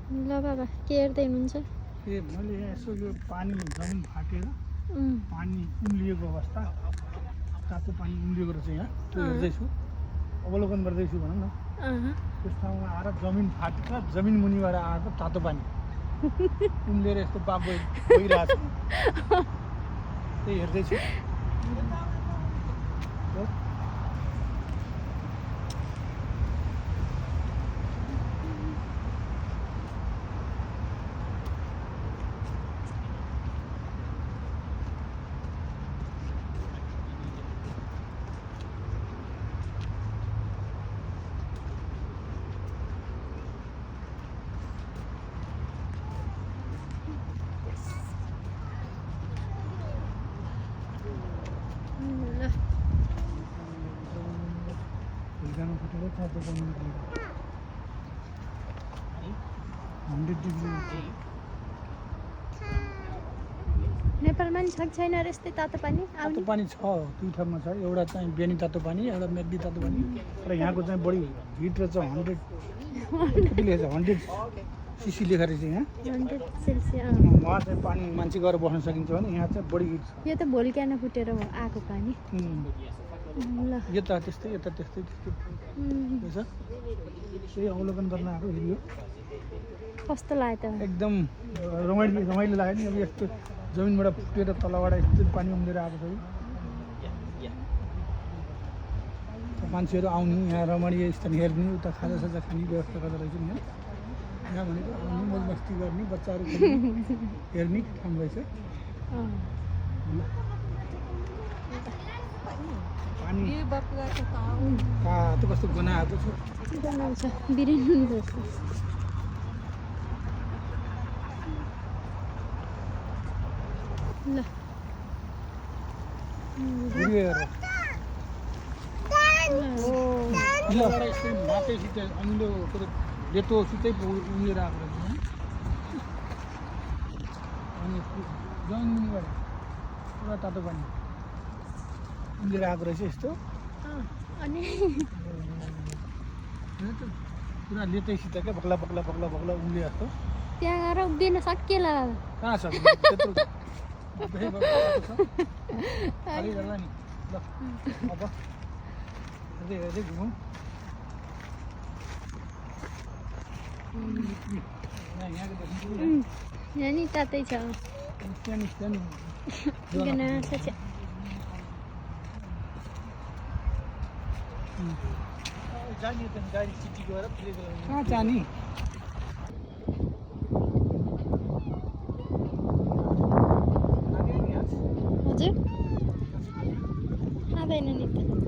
ल बाबा के हेर्दै हुनुहुन्छ? ए मैले यहाँ यसो यो पानी जमिन फाटेर पानी उम्लिएको अवस्था, तातो पानी उम्लिएको रहेछ यहाँ, त्यो हेर्दैछु, अवलोकन गर्दैछु भनौँ न। त्यस ठाउँमा आएर जमिन फाटेर जमिन मुनिबाट आएको तातो पानी उम्लेर यस्तो बाफ गइरहेको छ, त्यही हेर्दैछु। तातो पानी 100 डिग्री नेपालमा नि छ कि छैन र यस्तै तातो पानी? तातो पानी छ, दुई ठाउँमा छ। एउटा चाहिँ बेनी तातो पानी, एउटा मेग्दी तातो पानी। तर यहाँको चाहिँ बढी हिट रहेछ, 100 कति लेखेछ, 100 सिसी लेखेर चाहिँ यहाँ 100 सेल्सियस। वहाँ चाहिँ पानी मान्छे गएर बस्न सकिन्छ भने यहाँ चाहिँ बढी हिट छ। यो त भोल्क्यानो फुटेर आएको पानी। ल यता त्यस्तै, यता त्यस्तै त्यस्तै रहेछ। त्यही अवलोकन गर्न आएको भिडियो। कस्तो लाग्यो त? एकदम रमाइलो लाग्यो नि। अब यस्तो जमिनबाट फुटेर तलबाट यस्तो पानी उम्लेर आएको छ। मान्छेहरू आउने, यहाँ रमणीय स्थान हेर्ने, उता खाजासाजा खाने व्यवस्था गर्दो रहेछ नि। यहाँ भनेको आउने, मौज मस्ती गर्ने, बच्चाहरू हेर्ने ठाउँ रहेछ। पानी त कस्तो गनाएको छ, बनाउँछ बिरियानी जस्तो। ल माटैसित अमिलो लेतोसितै उम्लिएर आएको रहेछ अनि जमिनबाट पुरा तातो पानी उम्लिएर आएको रहेछ यस्तो। अनि पुरा लेतैसित क्या बग्ला बग्ला बग्ला बग्ला उम्ले जस्तो। त्यहाँ गएर उभिन सकिएला कहाँ छ त्यत्रो खाली गर्ला नि। ल अब हेर्दै हेर्दै घुमौँ। यहाँ नि तातै छ। कहाँ जाने? हजुर आउँदैन नि त।